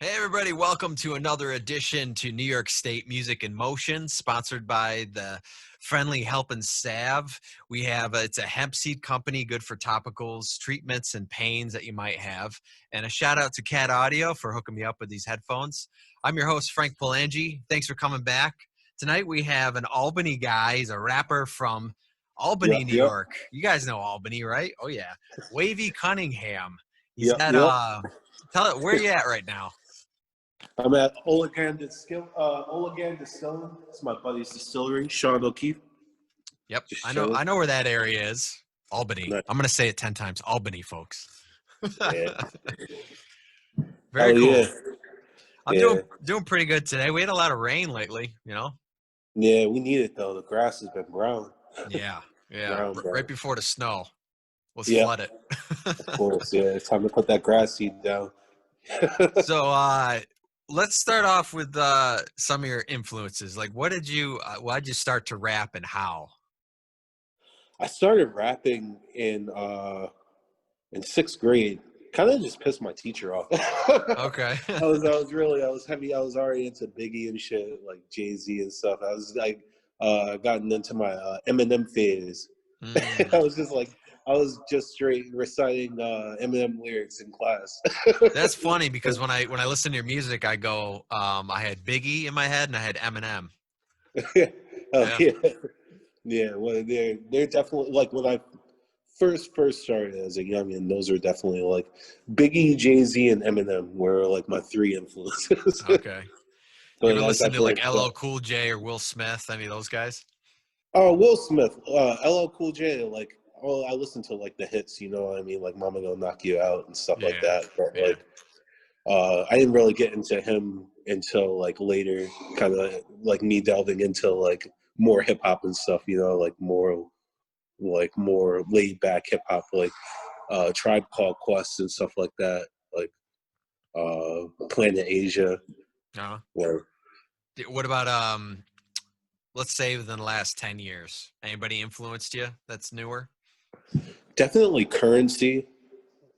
Hey everybody, welcome to another edition to New York State Music in Motion, sponsored by the Friendly Helping Salve. We have it's a hemp seed company, good for topicals, treatments, and pains that you might have. And a shout out to Cat Audio for hooking me up with these headphones. I'm your host, Frank Palangi. Thanks for coming back. Tonight we have an Albany guy. He's a rapper from Albany, New Yep. York. You guys know Albany, right? Oh yeah. Wavy Cunningham. He's Yep. at Yep. tell it where you at right now. I'm at Olagan Distilling. It's my buddy's distillery, Sean O'Keefe. Yep, Just I know. chilling. I know where that area is. Albany. Nice. I'm gonna say it 10 times. Albany, folks. Yeah. Very Hell yeah. cool. I'm Yeah. doing pretty good today. We had a lot of rain lately. Yeah. We need it though. The grass has been brown. Yeah. Brown. Right before the snow was Yeah. flooded. Of course. Yeah. It's time to put that grass seed down. So let's start off with some of your influences. Like, why'd you start to rap and how? I started rapping in sixth grade. Kind of just pissed my teacher off. Okay. I was heavy. I was already into Biggie and shit, like Jay-Z and stuff. I was like, gotten into my Eminem phase. I was just straight reciting Eminem lyrics in class. That's funny because when I listen to your music, I go, I had Biggie in my head and I had Eminem. Yeah. Yeah. Yeah. Yeah. Well, they're definitely like when I first started as a youngin', those are definitely like Biggie, Jay-Z, and Eminem were like my three influences. Okay. You But ever as I listen to like branched LL out, Cool J or Will Smith? Any of those guys? oh, Will Smith, LL Cool J, like, oh, I listen to like the hits, you know what I mean, like Mama Gonna Knock You Out and stuff like Yeah. that. But Yeah. like, I didn't really get into him until like later, kind of like me delving into like more hip hop and stuff, you know, like more laid back hip hop, like Tribe Called Quest and stuff like that, like Planet Asia. No. Or What about let's say within the last 10 years? Anybody influenced you that's newer? definitely Currency.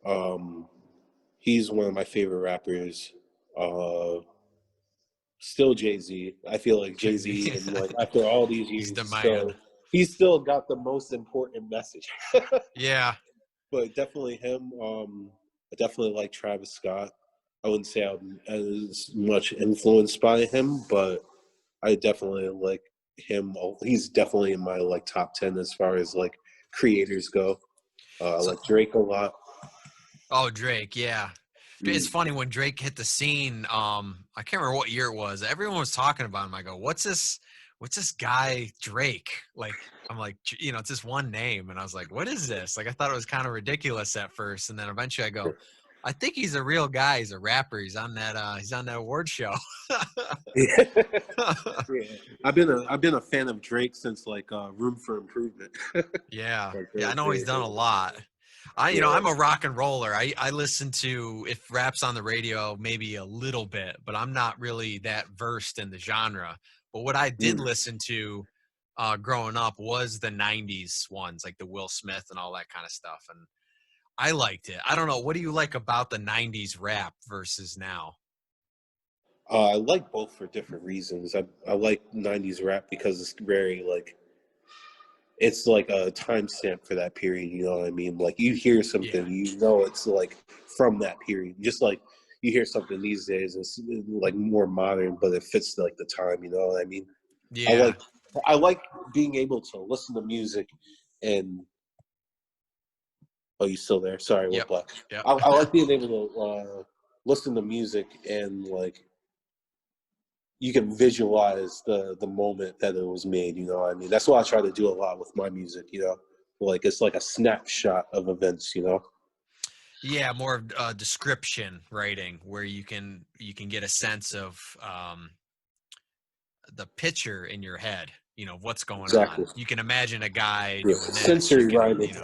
Um, he's one of my favorite rappers. Uh, Still Jay-Z. I feel like Jay-Z, Jay-Z. and like after all these He's years, the man. he's still got the most important message. Yeah. But definitely him. I definitely like Travis Scott. I wouldn't say I'm as much influenced by him, but I definitely like him. He's definitely in my like top 10 as far as like creators go. I So like Drake a lot. oh, Drake, yeah. It's Mm. funny when Drake hit the scene, I can't remember what year it was. Everyone was talking about him. I go, what's this guy Drake? Like, I'm like, it's this one name. And I was like, what is this? Like, I thought it was kind of ridiculous at first. And then eventually I go, I think he's a real guy. He's a rapper. He's on that award show. Yeah. Yeah. I've been a fan of Drake since like Room for Improvement. Yeah. Like Yeah. I those know he's days. done a lot. Yeah. I'm a rock and roller. I listen to, if rap's on the radio, maybe a little bit, but I'm not really that versed in the genre. But what I did Mm. listen to growing up was the 90s ones, like the Will Smith and all that kind of stuff. And I liked it. I don't know. What do you like about the 90s rap versus now? I like both for different reasons. I like '90s rap because it's very like it's like a timestamp for that period. You know what I mean? Like you hear Yeah. something, you know, it's like from that period. Just like you hear something these days, it's like more modern, but it fits like the time. You know what I mean? I Yeah. like I like being able to listen to music and oh, you still there? Sorry, we're Yep. black. Yep. I like being able to listen to music and like you can visualize the moment that it was made. You know what I mean? That's what I try to do a lot with my music. You know, like it's like a snapshot of events. You know? Yeah, more of description writing where you can get a sense of the picture in your head, what's going on. Exactly. You can imagine a guy Yeah. doing this. You Sensory can, rhyming.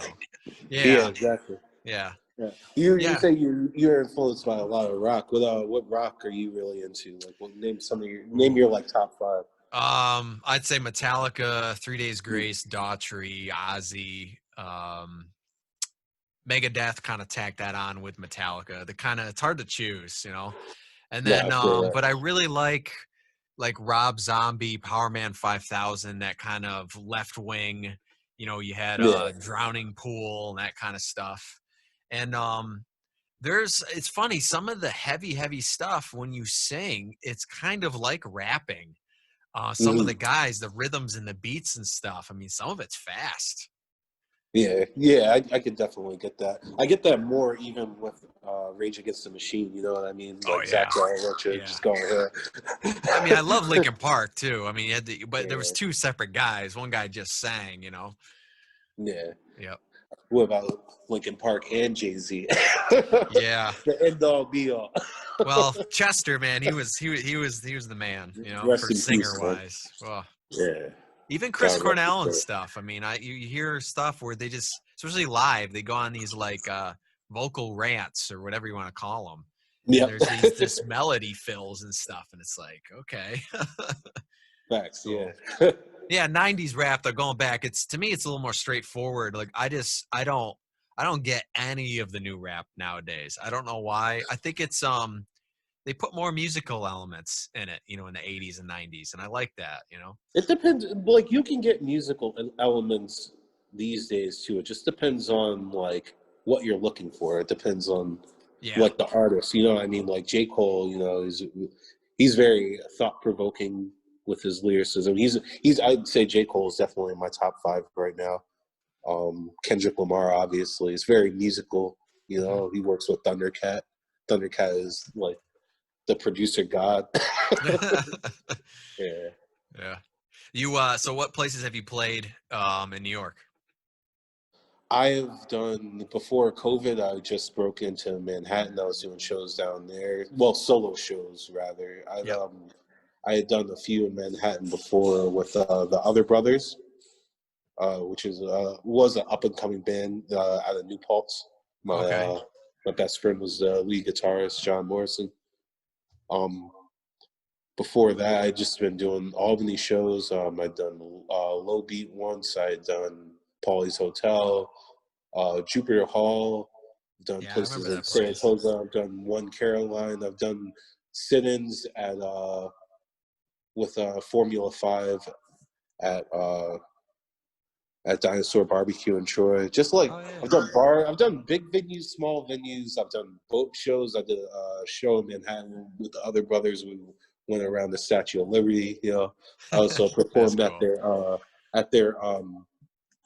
Yeah, yeah, exactly. yeah, Yeah. You yeah. say you're influenced by a lot of rock. What rock are you really into? Like, what name your Ooh. like top five. I'd say Metallica, 3 Days Mm. Grace, Daughtry, Ozzy, Megadeth kind of tacked that on with Metallica. It's hard to choose. And No, then, I feel that. but I really like Rob Zombie, Power Man 5000, that kind of left wing. You know, you had Yeah. Drowning Pool and that kind of stuff. And it's funny, some of the heavy stuff when you sing, it's kind of like rapping. Some of Hmm. the guys, the rhythms and the beats and stuff. I mean, some of it's fast. Yeah, yeah, I could definitely get that. I get that more even with Rage Against the Machine. You know what I mean? Oh Like Zach yeah, De La Rocha yeah. just going here. I mean, I love Linkin Park too. I mean, but there was Yeah, two separate guys. One guy just sang, you know. yeah. Yep. What about Linkin Park and Jay-Z? Yeah. The end all be all. Well, Chester, man, he was the man, you know, Rest for in singer peace, man. wise. Well, Yeah, even Chris God rest his Cornell and soul. stuff. I mean, you hear stuff where they just, especially live, they go on these like vocal rants or whatever you want to call them, and Yep. there's these this melody fills and stuff, and it's like, okay. Facts. Yeah. So yeah, 90s rap, they're going back. It's, to me, it's a little more straightforward. Like I don't get any of the new rap nowadays. I don't know why. I think it's they put more musical elements in it, you know, in the 80s and 90s, and I like that, you know. It depends. Like you can get musical elements these days too. It just depends on like what you're looking for. It depends on Yeah. like the artist. You know what I mean? Like J. Cole. You know, he's very thought provoking with his lyricism. He's. I'd say J. Cole is definitely in my top five right now. Kendrick Lamar, obviously, is very musical. You Hmm. know, he works with Thundercat. Thundercat is like the producer god. Yeah. Yeah. You so what places have you played in New York? I've done before COVID. I just broke into Manhattan. I was doing shows down there. Well, solo shows rather. Yep. I had done a few in Manhattan before with the Other Brothers, which is was an up and coming band out of New Paltz. My Okay. my best friend was the lead guitarist John Morrison. Um, Before that, I just been doing Albany shows. I'd done Low Beat once. I had done Pauly's Hotel, Jupiter Hall. I've done Yeah, I places remember in that place. Saratoga. I've done One Caroline. I've done sit-ins at with Formula Five at uh, at Dinosaur Barbecue in Troy. Just like Oh yeah. I've done big venues, small venues. I've done boat shows. I did a show in Manhattan with the Other Brothers. We went around the Statue of Liberty. You know, I also That's performed cool. at their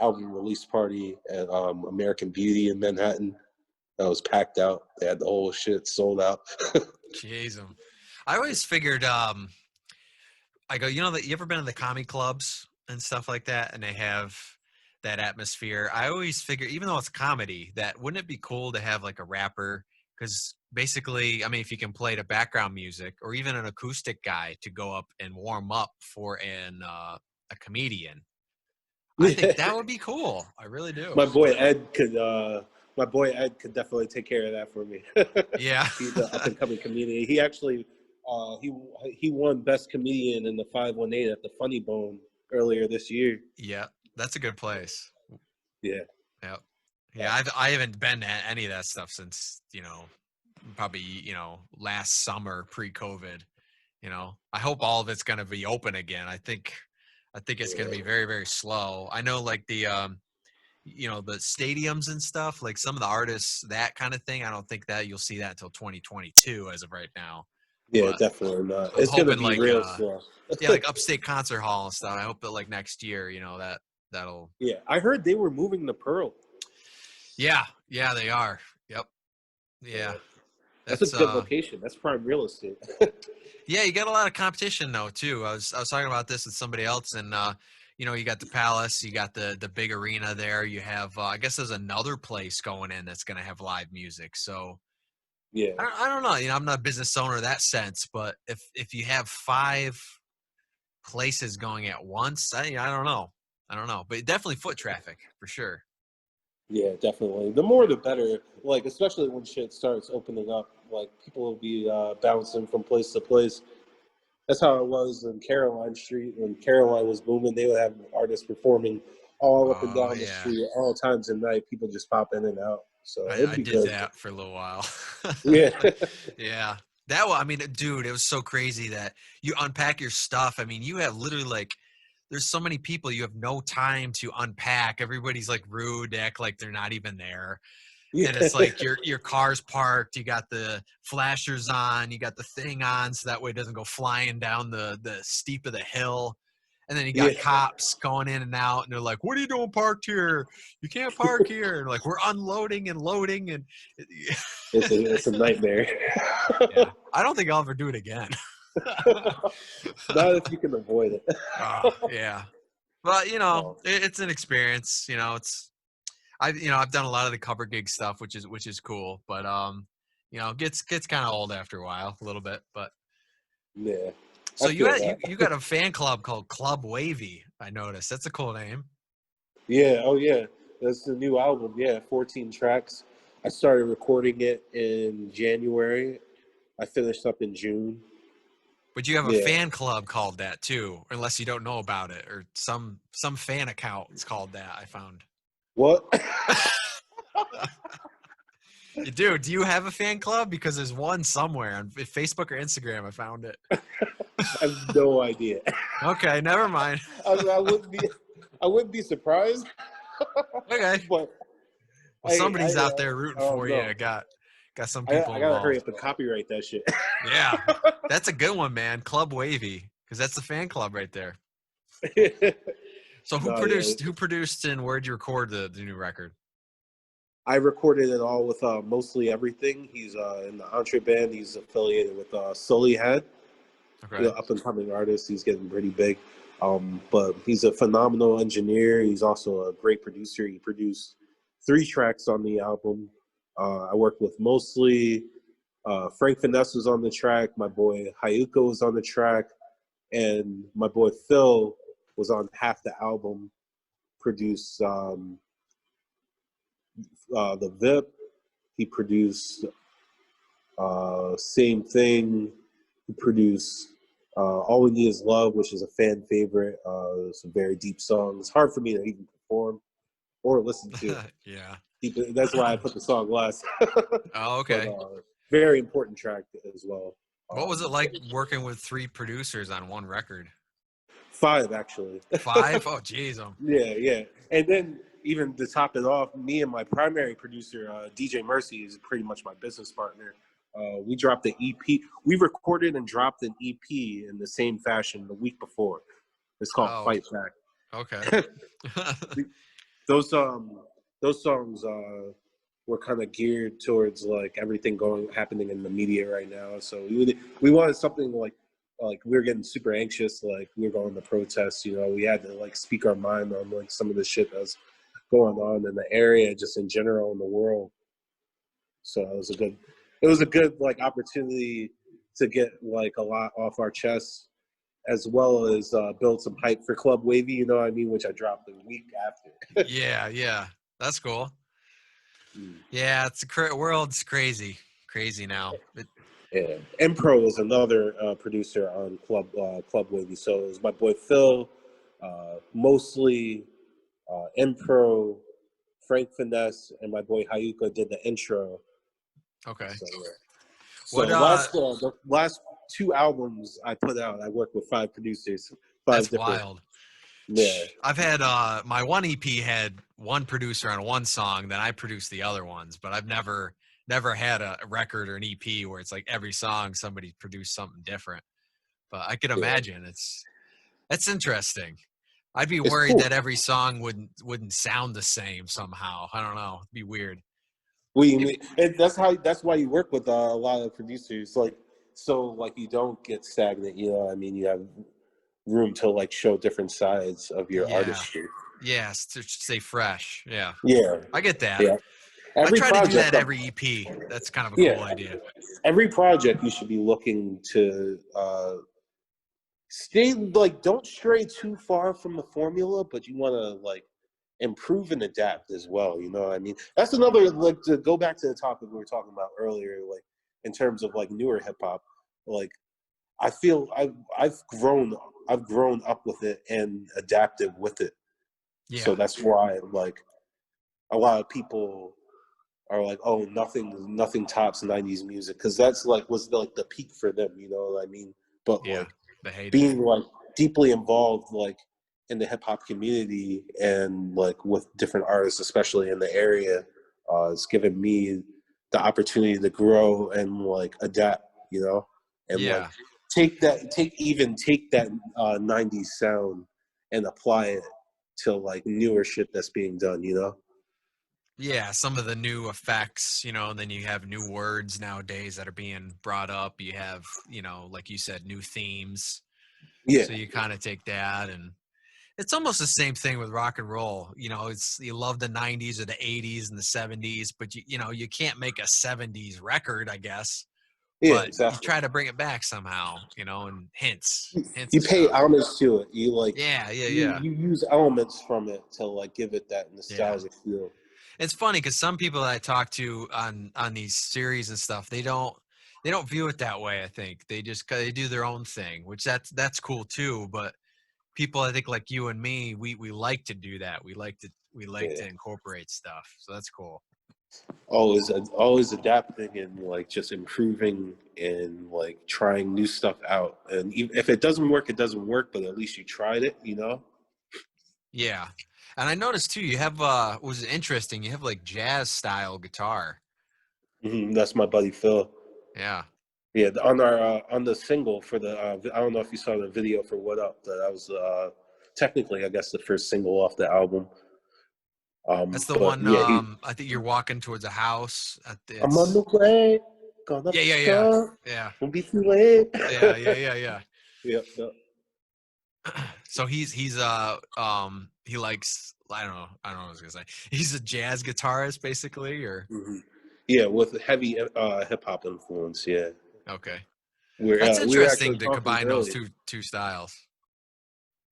album release party at American Beauty in Manhattan. That was packed out. They had the whole shit sold out. Jeez, I always figured I go, you know, that you ever been to the comedy clubs and stuff like that, and they have that atmosphere. I always figure, even though it's comedy, that wouldn't it be cool to have like a rapper? Because basically, I mean, if you can play the background music or even an acoustic guy to go up and warm up for a comedian, I think that would be cool. I really do. my boy Ed could my boy Ed could definitely take care of that for me. Yeah. He's an up and coming comedian. He actually he won best comedian in the 518 at the Funny Bone earlier this year. Yeah, that's a good place. Yeah. Yep. Yeah, I haven't been to any of that stuff since, you know, probably, you know, last summer pre-COVID. You know, I hope all of it's going to be open again. I think it's going to Yeah. be very, very slow. I know like the you know, the stadiums and stuff, like some of the artists, that kind of thing. I don't think that you'll see that until 2022 as of right now. Yeah, But definitely not. I'm It's gonna hoping be like real slow. yeah, like Upstate Concert Hall and stuff. I hope that like next year, you know, that'll Yeah. I heard they were moving to Pearl. yeah, yeah, they are. Yep. Yeah. Yeah. That's a That's good location. That's prime real estate. yeah, you got a lot of competition though too. I was talking about this with somebody else, and you know, you got the Palace, you got the big arena there. You have I guess there's another place going in that's going to have live music. So Yeah. I don't know. You know, I'm not a business owner in that sense, but if you have five places going at once, I don't know. I don't know, but definitely foot traffic for sure. Yeah, definitely. The more the better. Like, especially when shit starts opening up, like people will be bouncing from place to place. That's how it was in Caroline Street when Caroline was booming. They would have artists performing all up and Oh down the yeah, street, all times of night. People just pop in and out. So I, it'd I be did good. that for a little while. Yeah. Yeah. I mean, dude, it was so crazy that you unpack your stuff. I mean, you have literally like, there's so many people, you have no time to unpack. Everybody's like rude, act like they're not even there. Yeah, And it's like your car's parked, you got the flashers on, you got the thing on so that way it doesn't go flying down the steep of the hill. And then you yeah. got cops going in and out, and they're like, "What are you doing parked here? You can't park here." And like, we're unloading and loading, and It's a nightmare. yeah, I don't think I'll ever do it again. Not if you can avoid it. Oh, yeah, but Oh, it's an experience. I've done a lot of the cover gig stuff, which is cool, but gets kind of old after a while, a little bit. But yeah, I so you feel got you, that. you got a fan club called Club Wavy. I noticed that's a cool name. Yeah, oh yeah. That's the new album. Yeah, 14 tracks. I started recording it in January. I finished up in June. But you have a Yeah. fan club called that too, unless you don't know about it, or some fan account is called that. I found. What? You do? Do you have a fan club? Because there's one somewhere on Facebook or Instagram. I found it. I have no idea. Okay, never mind. I wouldn't be surprised, Okay. but Well, somebody's out there I rooting don't for you. know. Got some people I gotta hurry involved. up and copyright that shit. Yeah, that's a good one, man. Club Wavy, because that's the fan club right there. So who No, yeah. produced and where'd you record the new record? I recorded it all with Mostly Everything. He's in the Entre band. He's affiliated with Sully Head, Okay. up and coming artist. He's getting pretty big. But he's a phenomenal engineer. He's also a great producer. He produced 3 tracks on the album. I worked with Mostly. Frank Finesse was on the track. My boy Hayuko was on the track. And my boy Phil was on half the album. Produced the VIP. He produced Same Thing. He produced All We Need Is Love, which is a fan favorite. It's a very deep song. It's hard for me to even perform or listen to. Yeah. That's why I put the song last. Oh, But okay. very important track as well. What was it like working with 3 producers on one record? 5, actually. 5? Oh, geez. Yeah. And then even to top it off, me and my primary producer, DJ Mercy, is pretty much my business partner. We dropped the EP. We recorded and dropped an EP in the same fashion the week before. It's called Oh, Fight Back. okay. Those those songs were kind of geared towards like everything happening in the media right now. So we wanted something like we were getting super anxious, like we were going to protest. We had to like speak our mind on like some of the shit that's going on in the area, just in general in the world. So it was a good like opportunity to get like a lot off our chests, as well as build some hype for Club Wavy. You know what I mean? Which I dropped the week after. Yeah. That's cool. Mm. Yeah, world's crazy now. Yeah, Impro is another producer on Club Wavy. So it was my boy Phil, mostly Impro, Frank Finesse, and my boy Hayuka did the intro. Okay. So, yeah. So What the last 2 albums I put out, I worked with 5 producers, 5 That's different. wild. Yeah, I've had my one EP had one producer on one song, then I produced the other ones, but I've never had a record or an EP where it's like every song somebody produced something different. But I could yeah. imagine that's interesting. I'd be It's worried cool. that every song wouldn't sound the same somehow. I don't know. It'd be weird. What do you mean? And that's why you work with a lot of producers, like you don't get stagnant. You know, what I mean, you have room to like show different sides of your Yeah. artistry. Yes, to stay fresh. Yeah. Yeah, I get that. yeah. I Every try to do project, that every EP. That's kind of a cool yeah, idea. every project you should be looking to stay like don't stray too far from the formula, but you want to like improve and adapt as well. You know what I mean? That's another like to go back to the topic we were talking about earlier, like in terms of like newer hip hop. Like I feel I've grown up with it and adapted with it. Yeah. So that's why like a lot of people are like, oh, nothing tops '90s music, because that's like was like the peak for them. You know what I mean? But Yeah, like the heyday. being like deeply involved like in the hip hop community and like with different artists, especially in the area, it's given me the opportunity to grow and like adapt, you know, and like Yeah. take that '90s sound and apply it to like newer shit that's being done, you know. Yeah, some of the new effects, and then you have new words nowadays that are being brought up. You have, like you said, new themes. Yeah, So you kind of take that, and it's almost the same thing with rock and roll. It's you love the 90s or the 80s and the 70s, but you can't make a 70s record, I guess. yeah, But you exactly. try to bring it back somehow, and hints You of pay stuff. homage to it. You like Yeah, yeah, you yeah. you use elements from it to like give it that Yeah. nostalgic feel. It's funny because some people that I talk to on these series and stuff, they don't view it that way. I think they do their own thing, which that's cool too. But people, I think like you and me, we like to do that. We like to Yeah. incorporate stuff. So that's cool. Always adapting and like just improving and like trying new stuff out. And even if it doesn't work, it doesn't work. But at least you tried it, you know. Yeah, and I noticed too. You have was interesting. You have like jazz style guitar. That's my buddy Phil. Yeah, Yeah, on the single for the I don't know if you saw the video for What Up. That was technically, I guess, the first single off the album. that's the But one. yeah, I think you're walking towards a house. I'm on It's the way, gonna yeah, be yeah, yeah, strong, yeah, won't be too late. yeah, yeah, yeah, yeah. Yep, yep. So he likes I don't know what I was gonna say. He's a jazz guitarist basically, or hmm Yeah, with heavy hip hop influence. Yeah, okay. we're That's we were actually interesting to talking combine those earlier. two styles.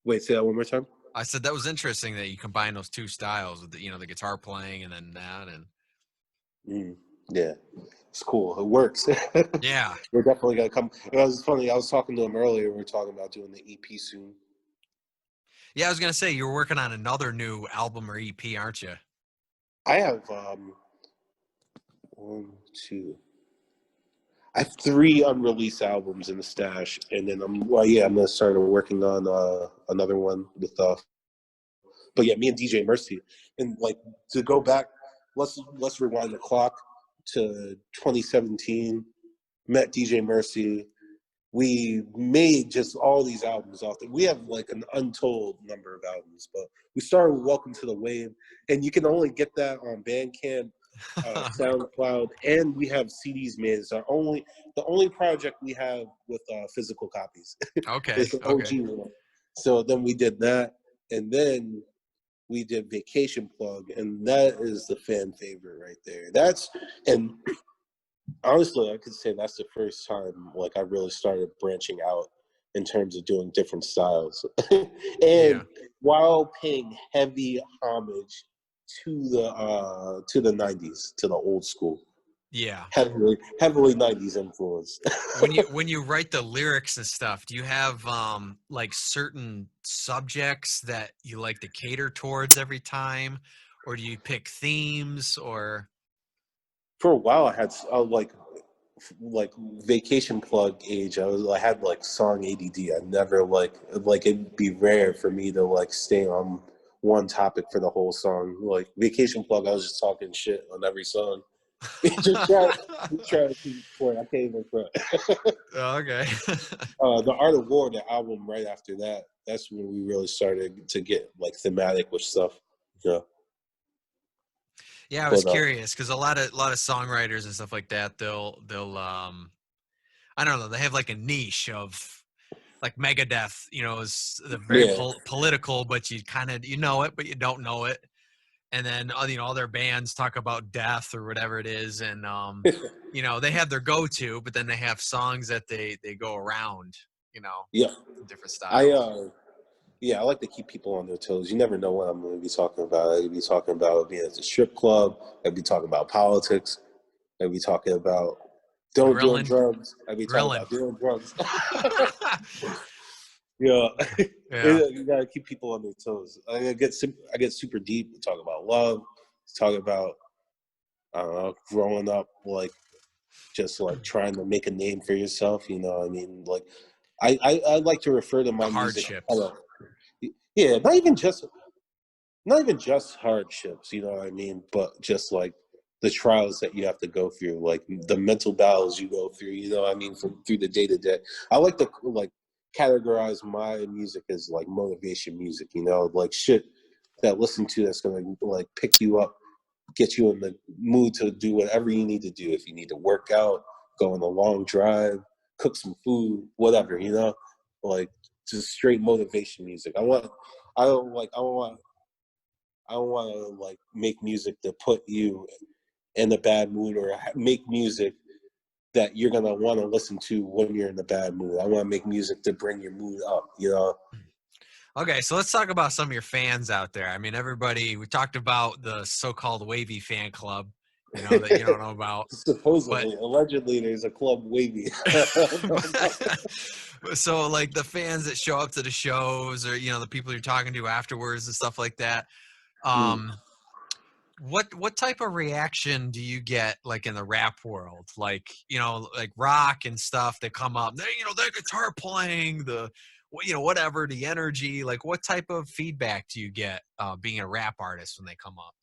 Wait, say that one more time. I said that was interesting that you combine those two styles with the guitar playing and then that and Mm, yeah, it's cool. It works. yeah. We're definitely gonna come. It was funny. I was talking to him earlier. We were talking about doing the EP soon. Yeah, I was gonna say you're working on another new album or EP, aren't you? I have one, two. I have three unreleased albums in the stash, and then I'm gonna start working on another one with but yeah, me and DJ Mercy, and like to go back, let's rewind the clock to 2017. Met DJ Mercy. We made just all these albums off. We have like an untold number of albums, but we started with Welcome to the Wave, and you can only get that on Bandcamp, SoundCloud, and we have CDs made. It's the only project we have with physical copies. Okay, It's the okay. OG one. So then we did that, and then we did Vacation Plug, and that is the fan favorite right there. And honestly, I could say that's the first time like I really started branching out in terms of doing different styles, Yeah. and while paying heavy homage to the '90s, to the old school, Yeah. heavily '90s influence. When you write the lyrics and stuff, do you have like certain subjects that you like to cater towards every time, or do you pick themes or For a while, I had like Vacation Plug age. I had like song ADD. I never like it'd be rare for me to like stay on one topic for the whole song. Like Vacation Plug, I was just talking shit on every song. Just try to keep it short. I can't even front. Oh, okay. The Art of War, the album right after that. That's when we really started to get like thematic with stuff. Yeah, Yeah, I was but curious because a lot of songwriters and stuff like that, they'll I don't know, they have like a niche of like Megadeth, is the very yeah, political, but you know it, but you don't know it. And then all their bands talk about death or whatever it is, and they have their go-to, but then they have songs that they go around, yeah. in different I styles. Yeah, I like to keep people on their toes. You never know what I'm going to be talking about. I could be talking about being at the strip club. I'd be talking about politics. I'd be talking about doing Grilling, drugs. I'd be talking grilling. about doing drugs. Yeah, Yeah, you got to keep people on their toes. I get super deep. We talk about love. Talk about I don't know, growing up, like just like trying to make a name for yourself. You know, what I mean, like I like to refer to The my music. hardships. Yeah, not even just hardships, you know what I mean, but just like the trials that you have to go through, like the mental battles you go through, you know what I mean, from through the day to day. I like to like categorize my music as like motivation music, you know, like shit that listen to that's gonna like pick you up, get you in the mood to do whatever you need to do. If you need to work out, go on a long drive, cook some food, whatever, you know, like just straight motivation music. I don't want to like make music to put you in a bad mood or make music that you're gonna want to listen to when you're in a bad mood. I want to make music to bring your mood up. You know. Okay, so let's talk about some of your fans out there. I mean, everybody, we talked about the so-called Wavy fan club, that you don't know about, but Supposedly, allegedly, there's a club Wavy. so like the fans that show up to the shows or the people you're talking to afterwards and stuff like that. Mm. Um, what type of reaction do you get like in the rap world, like like rock and stuff that come up, they their guitar playing, the whatever, the energy, like what type of feedback do you get being a rap artist when they come up?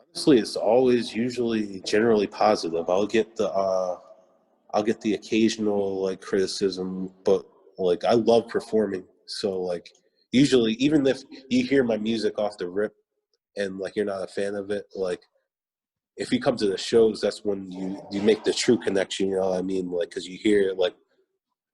Honestly, it's always usually generally positive. I'll get the occasional like criticism, but like I love performing. So like usually even if you hear my music off the rip and like you're not a fan of it, like if you come to the shows, that's when you make the true connection, you know what I mean? Like cuz you hear like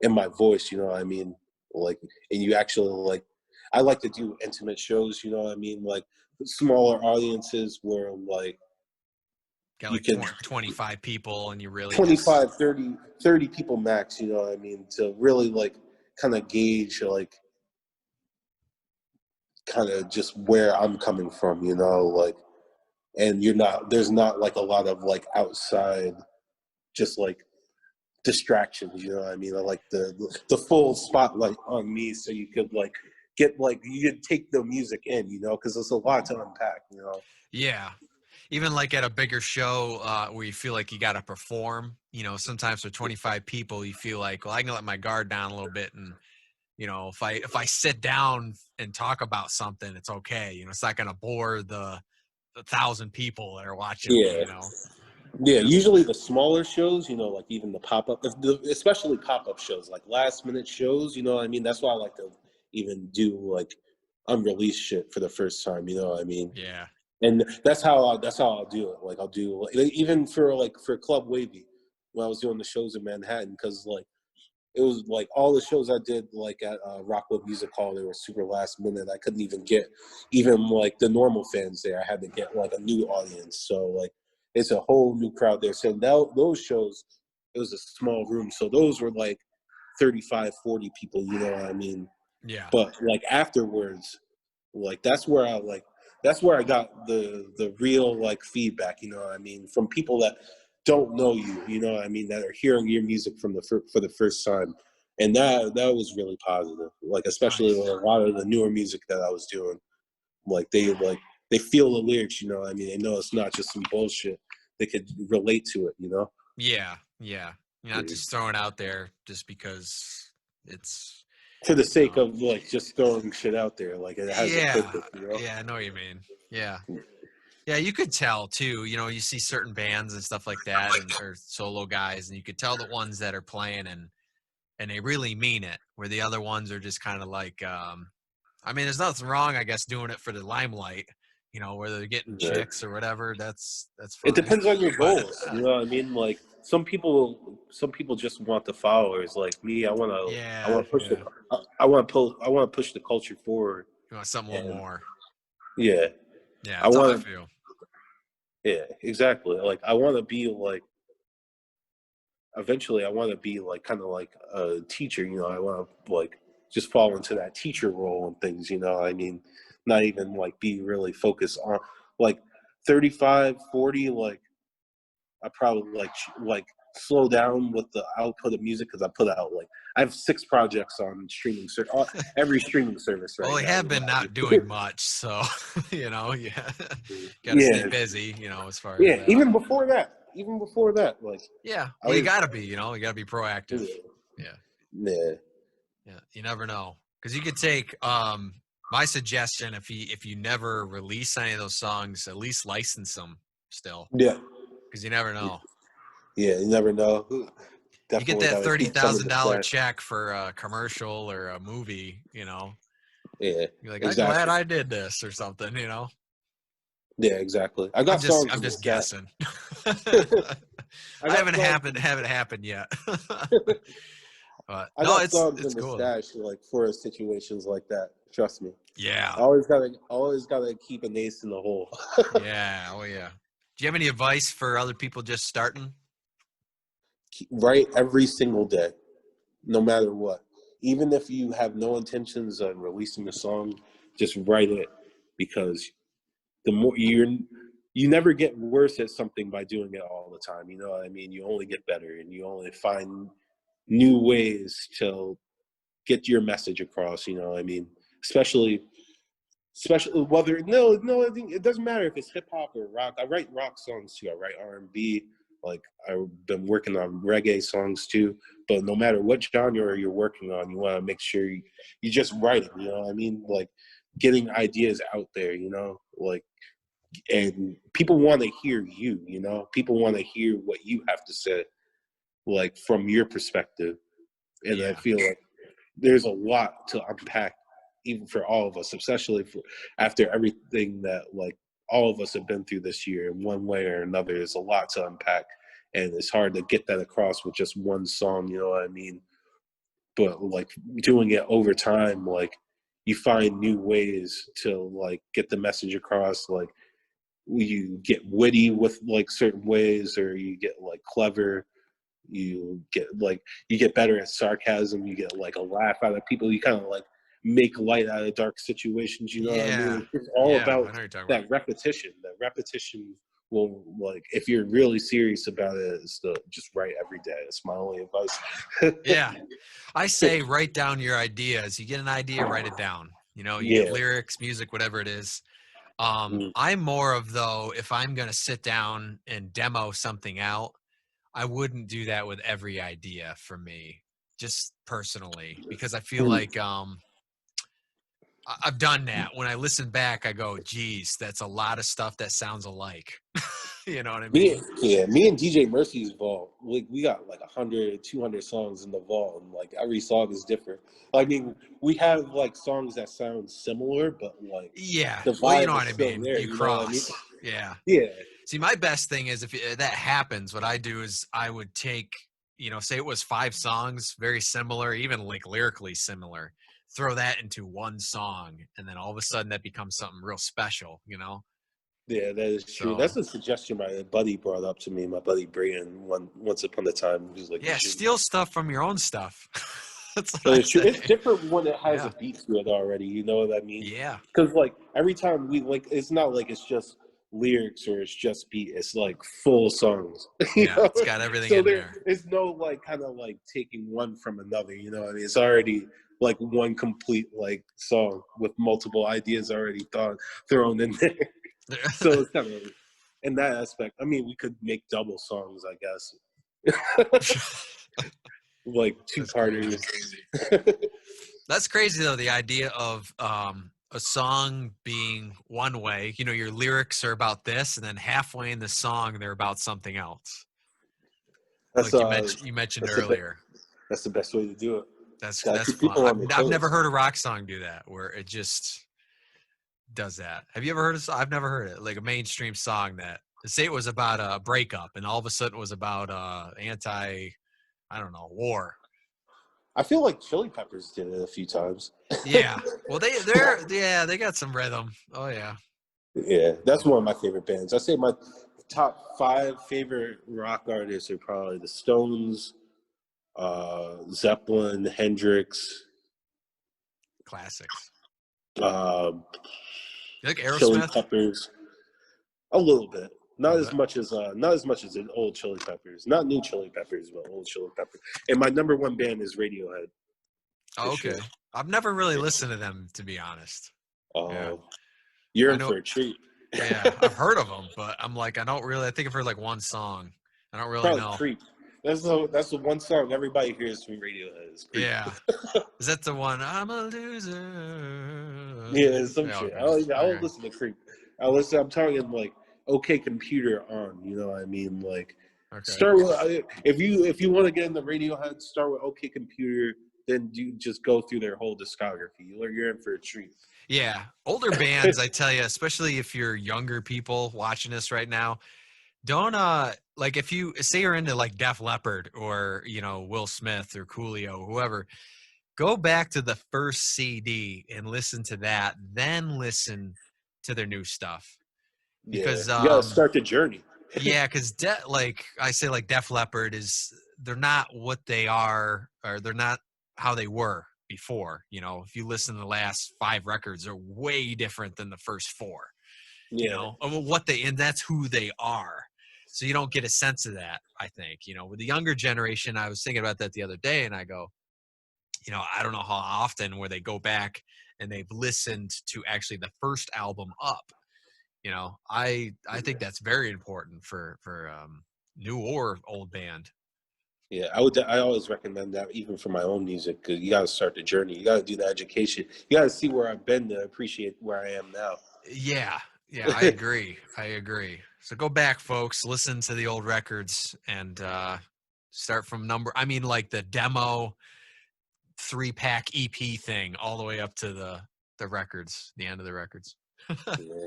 in my voice, you know what I mean? Like and you actually like I like to do intimate shows, you know what I mean? Like smaller audiences where like Got you like can 25 people and you really just 25, 30, 30 people max, you know what I mean, to really like kind of gauge like kind of just where I'm coming from, you know, like and there's not like a lot of like outside just like distractions, you know what I mean? I like the full spotlight on me so you could like get like you could take the music in, you know, because there's a lot to unpack, you know. yeah, even like at a bigger show where you feel like you got to perform, sometimes for 25 people you feel like, well, I can let my guard down a little bit, and if I sit down and talk about something, it's okay. It's not going to bore the 1,000 people that are watching me. Yeah. Yeah, Yeah, usually the smaller shows, you know, like even the pop up, especially pop up shows, like last minute shows, you know what I mean? That's why I like to even do like unreleased shit for the first time, you know what I mean? yeah, And that's how I'll do it. Like I'll do like, even for Club Wavy when I was doing the shows in Manhattan, because like it was like all the shows I did like at Rockwood Music Hall, they were super last minute. I couldn't even get even like the normal fans there. I had to get like a new audience. So like it's a whole new crowd there. So now those shows, it was a small room. So those were like 35, 40 people, you know what I mean? yeah, But like afterwards, like that's where I got the real like feedback, you know what I mean, from people that don't know you, you know what I mean, that are hearing your music from for the first time, and that was really positive. Like especially nice. with a lot of the newer music that I was doing, like they feel the lyrics, you know what I mean. They know it's not just some bullshit. They could relate to it, you know. Yeah, yeah. You're not just throwing it out there just because it's, For the you sake know. of like just throwing shit out there, like it has a Yeah, purpose, you know. yeah, I know what you mean. Yeah. Yeah, you could tell too. You see certain bands and stuff like that, and or solo guys, and you could tell the ones that are playing and they really mean it. Where the other ones are just kind of like, I mean, there's nothing wrong, I guess, doing it for the limelight. Where they're getting Yeah. chicks or whatever. That's It fine. depends on your But goals. You know what I mean? Like some people just want the followers. Like me, I yeah, want to push yeah. I want to push the culture forward. You want something a little And more. yeah, Yeah, I that's how I want to. feel. Yeah, exactly. Like I want to be like. Eventually, I want to be like kind of like a teacher. You know, I want to like just fall into that teacher role and things. You know, I mean, not even like be really focused on like 35, 40. Like I probably like slow down with the output of music because I put out I have 6 projects on every streaming service right Well, we now. have been not doing much, so yeah, got to stay Yeah, busy, as far as yeah. that. Even before that, Yeah, I well, you was, got to be, you got to be proactive. yeah, Yeah, yeah, yeah. You never know, because you could take my suggestion if you never release any of those songs, at least license them still, yeah, because you never know. yeah. You never know. You get Definitely that gotta keep some of the $30,000 stash. check for a commercial or a movie, Yeah, you're like, I'm glad exactly. I did this or something, Yeah, exactly. I got songs I'm in the just stash. guessing. I I got songs. haven't happened yet. But I no, got songs it's in the cool. stash for situations like that. Trust me. Yeah. Always gotta keep an ace in the hole. Yeah. Oh yeah. Do you have any advice for other people just starting? Write every single day, no matter what. Even if you have no intentions of releasing a song, just write it because the more you never get worse at something by doing it all the time. You know what I mean? You only get better and you only find new ways to get your message across. You know what I mean? Especially whether I think it doesn't matter if it's hip hop or rock. I write rock songs too. I write R&B. Like I've been working on reggae songs too. But no matter what genre you're working on, you want to make sure you just write it. You know what I mean? Like getting ideas out there. And people want to hear you. People want to hear what you have to say, like from your perspective. And I Yeah. feel like there's a lot to unpack, even for all of us, especially after everything that all of us have been through this year in one way or another. There's a lot to unpack, and it's hard to get that across with just one song. You know what I mean? But doing it over time, you find new ways to get the message across. You get witty with certain ways, or you get clever. You get better at sarcasm. You get a laugh out of people. You kind of make light out of dark situations. You know what I Yeah. mean? It's all Yeah. I know about what you're talking about. that repetition. That repetition will if you're really serious about it, is to just write every day. That's my only advice. Yeah. I say write down your ideas. You get an idea, write it down. You get Yeah. lyrics, music, whatever it is. Mm. I'm more of though, if I'm gonna sit down and demo something out, I wouldn't do that with every idea for me, just personally, because I feel Mm. like I've done that. When I listen back, I go, geez, that's a lot of stuff that sounds alike. You know what I mean? Me and DJ Mercy's vault, we got 100, 200 songs in the vault, and every song is different. I mean, we have songs that sound similar, but Yeah. the Well, you know vibe is what I still mean. there. You You know what I mean? cross. Yeah. Yeah, See, my best thing is if that happens, what I do is I would take, say it was 5 songs, very similar, even lyrically similar, throw that into one song, and then all of a sudden that becomes something real special. yeah, that is true. So That's a suggestion my buddy brought up to me. My buddy Brian, once upon a time, he was like, "You yeah, should." steal stuff from your own stuff. That's what But I it's true. say. It's different when it has a Yeah. beat to it already. You know what I mean? Yeah. Because every time we it's not it's just lyrics or it's just beat. It's full songs. you Yeah. know? It's got everything So in there there. is no kind of taking one from another. You know what I mean? It's already one complete song with multiple ideas already thrown in there. So it's kind of in that aspect. I mean, we could make double songs, I guess. That's crazy. Two-parters. That's crazy though, the idea of a song being one way, your lyrics are about this, and then halfway in the song they're about something else. That's Like you mentioned that's the earlier. that's the best way to do it. Gotta That's keep fun. people on their I've never toes. heard a rock song do that, where it just does that. Have you ever heard of? I've never heard it. Like a mainstream song that say it was about a breakup, and all of a sudden it was about I don't know, war. I feel like Chili Peppers did it a few times. Yeah. Well, they got some rhythm. Oh yeah. Yeah, that's one of my favorite bands. I say my top 5 favorite rock artists are probably the Stones, Zeppelin, Hendrix, Classics. um, You like Chili Aerosmith? Peppers, a little bit. Not as much as an old Chili Peppers, not new Chili Peppers, but old Chili Peppers. And my number one band is Radiohead. Oh, okay. Sure. I've never really Yeah. listened to them, to be honest. Yeah. You're I in know. for a treat. Yeah, I've heard of them, but I'm like, I think I've heard like one song. I don't really Probably know. Creep. That's the one song everybody hears from Radiohead is Creep. Yeah. Is that the one? I'm a loser. Yeah, some Yeah, shit. okay. I'll Okay. listen to Creep. I'm talking like OK Computer on. You know what I mean? Like Okay. start with if you want to get into Radiohead, start with OK Computer. Then you just go through their whole discography. You're in for a treat. Yeah. Older bands, I tell you, especially if you're younger people watching this right now, don't like if you say you're into like Def Leppard or Will Smith or Coolio, whoever, go back to the first CD and listen to that, then listen to their new stuff. Yeah, Because you gotta start the journey. yeah, because like I say, like Def Leppard they're not what they are, or they're not how they were before. If you listen to the last 5 records, they're way different than the first 4. Yeah, And that's who they are. So you don't get a sense of that, I think. With the younger generation, I was thinking about that the other day, and I go, I don't know how often where they go back and they've listened to actually the first album up. I think that's very important for new or old band. yeah. I always recommend that even for my own music because you gotta start the journey. You gotta do the education. You gotta see where I've been to appreciate where I am now. Yeah, I agree. So go back, folks, listen to the old records and start from like the demo 3-pack EP thing all the way up to the records, the end of the records. Yeah.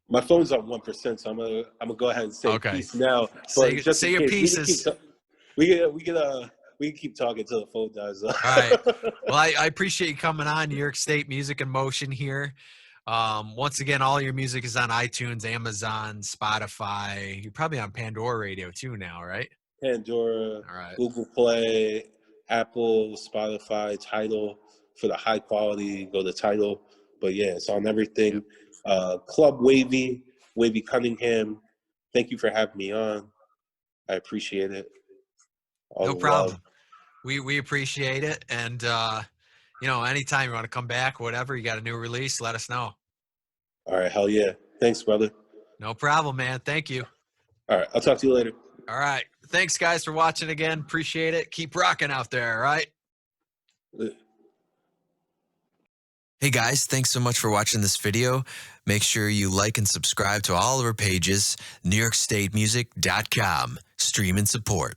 My phone's on 1%, so I'm gonna go ahead and say Okay. peace now. Say But just in your case, pieces. we can keep talking till the phone dies. All right. Well, I appreciate you coming on New York State Music in Motion here. Once again, all your music is on iTunes, Amazon, Spotify. You're probably on Pandora Radio too now, right? Pandora, All right. Google Play, Apple, Spotify, Tidal. For the high quality, go to Tidal. But yeah, it's on everything. Yep. Club Wavy Cunningham. Thank you for having me on. I appreciate it. No problem. We appreciate it. And, anytime you want to come back, whatever, you got a new release, let us know. All right. Hell yeah. Thanks, brother. No problem, man. Thank you. All right. I'll talk to you later. All right. Thanks, guys, for watching again. Appreciate it. Keep rocking out there, all right? Hey guys, thanks so much for watching this video. Make sure you like and subscribe to all of our pages, NewYorkStateMusic.com. Stream and support.